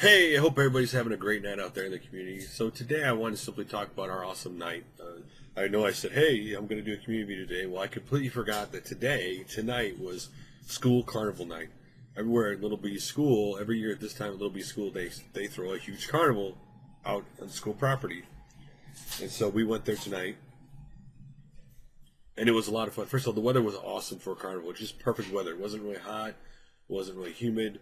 Hey, I hope everybody's having a great night out there in the community. So today I want to simply talk about our awesome night. I know I said, hey, I'm going to do a community video today. Well, I completely forgot that tonight was school carnival night. Everywhere at Little B School, every year at this time at Little B School, they throw a huge carnival out on school property. And so we went there tonight, and it was a lot of fun. First of all, the weather was awesome for a carnival. Just perfect weather. It wasn't really hot. It wasn't really humid.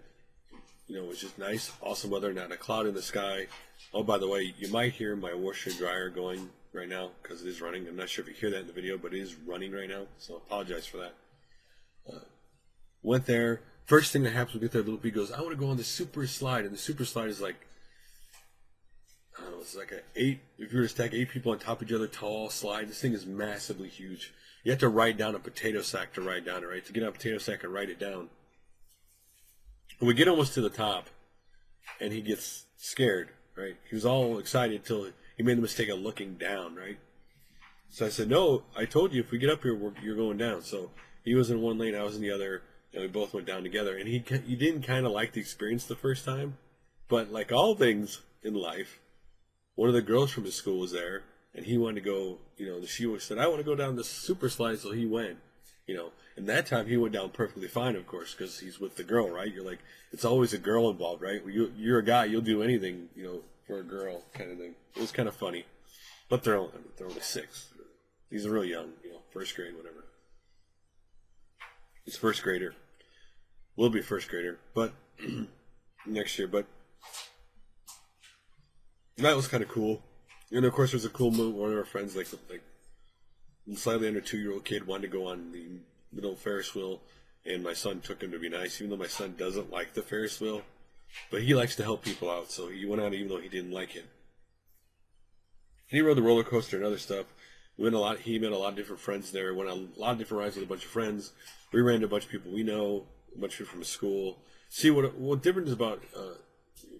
It was just nice, awesome weather, not a cloud in the sky. Oh, by the way, you might hear my washer and dryer going right now because it is running. I'm not sure if you hear that in the video, but it is running right now, so I apologize for that. Went there. First thing that happens when we get there, Little P goes, I want to go on the super slide. And the super slide is like, I don't know, it's like if you were to stack 8 people on top of each other, tall slide. This thing is massively huge. You have to ride down a potato sack to ride down it, right? To get on a potato sack and ride it down. We get almost to the top, and he gets scared, right? He was all excited until he made the mistake of looking down, right? So I said, no, I told you if we get up here, you're going down. So he was in one lane, I was in the other, and we both went down together. And he didn't kind of like the experience the first time, but like all things in life, one of the girls from his school was there, and he wanted to go, she said, I want to go down this super slide, so he went. And that time he went down perfectly fine, of course, because he's with the girl, right? You're like, it's always a girl involved, right? You're a guy, you'll do anything, for a girl kind of thing. It was kind of funny, but they're only 6. He's real young, first grade, whatever. He's first grader. Will be first grader, but next year. But that was kind of cool. And of course, there's a cool move. One of our friends, like slightly under 2-year-old kid, wanted to go on the little Ferris wheel, and my son took him to be nice, even though my son doesn't like the Ferris wheel, but he likes to help people out, so he went on even though he didn't like it. And he rode the roller coaster and other stuff. He met a lot of different friends there. Went on a lot of different rides with a bunch of friends. We ran into a bunch of people we know, a bunch of people from his school. See what different is about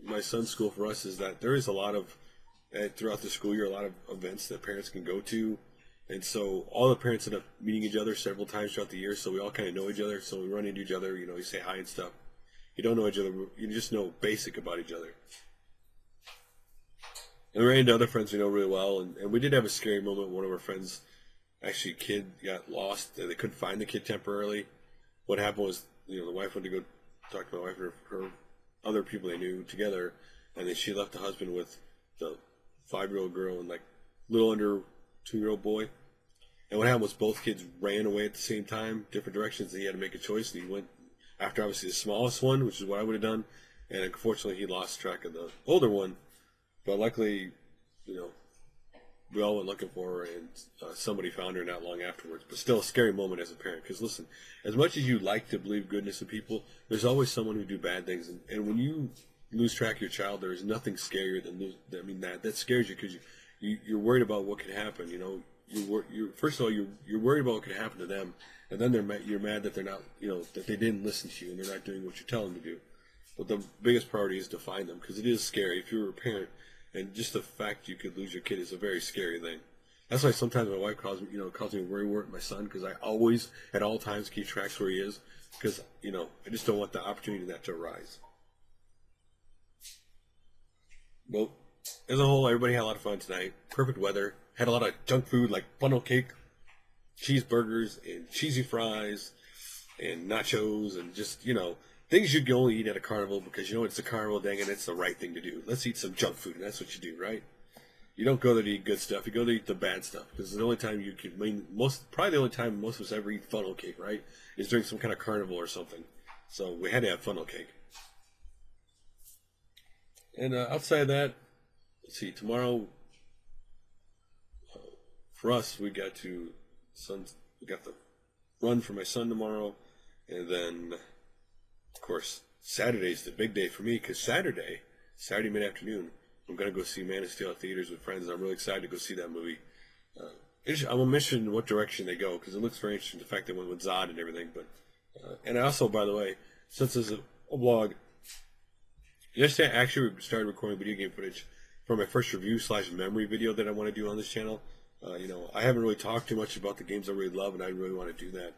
my son's school for us is that there is a lot of throughout the school year, a lot of events that parents can go to. And so all the parents end up meeting each other several times throughout the year, so we all kind of know each other. So we run into each other, you say hi and stuff. You don't know each other, you just know basic about each other. And we ran into other friends we know really well, and we did have a scary moment. One of our friends, actually, kid got lost. They couldn't find the kid temporarily. What happened was, the wife went to go talk to my wife and her other people they knew together, and then she left the husband with the 5-year-old girl and like little under 2-year-old boy. And what happened was both kids ran away at the same time, different directions, and he had to make a choice. And he went after, obviously, the smallest one, which is what I would have done. And unfortunately, he lost track of the older one. But luckily, we all went looking for her, and somebody found her not long afterwards. But still a scary moment as a parent. Because listen, as much as you like to believe goodness in people, there's always someone who do bad things. And when you lose track of your child, there is nothing scarier than that scares you because you're worried about what could happen. First of all, you're worried about what could happen to them, and then you're mad that they're not, that they didn't listen to you and they're not doing what you tell them to do. But the biggest priority is to find them, because it is scary if you're a parent, and just the fact you could lose your kid is a very scary thing. That's why sometimes my wife calls me worry with my son, because I always at all times keep track where he is, because I just don't want the opportunity of that to arise. Well, as a whole, everybody had a lot of fun tonight. Perfect weather. Had a lot of junk food like funnel cake, cheeseburgers, and cheesy fries, and nachos, and just, things you can only eat at a carnival because it's a carnival, dang it, it's the right thing to do. Let's eat some junk food, and that's what you do, right? You don't go there to eat good stuff. You go there to eat the bad stuff, because it's the only time you can, probably the only time most of us ever eat funnel cake, right, is during some kind of carnival or something. So we had to have funnel cake. And outside of that, let's see, tomorrow, for us, we got the run for my son tomorrow, and then, of course, Saturday's the big day for me, because Saturday mid-afternoon, I'm going to go see Man of Steel at theaters with friends, and I'm really excited to go see that movie. I'm going to mention what direction they go, because it looks very interesting, the fact they went with Zod and everything. But and I also, by the way, since this is a vlog, yesterday I actually started recording video game footage for my first review/memory video that I want to do on this channel. I haven't really talked too much about the games I really love, and I really want to do that.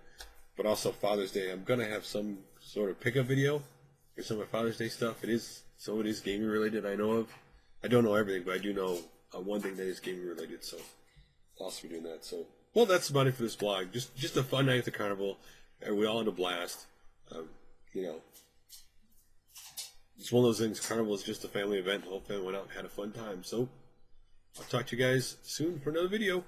But also Father's Day, I'm going to have some sort of pickup video Here's some of my Father's Day stuff. Some of it is gaming related. I know of. I don't know everything, but I do know one thing that is gaming related. So awesome doing that. So well, that's about it for this vlog. Just a fun night at the carnival. We all had a blast. You know, it's one of those things. Carnival is just a family event. The whole family went out and had a fun time. So I'll talk to you guys soon for another video.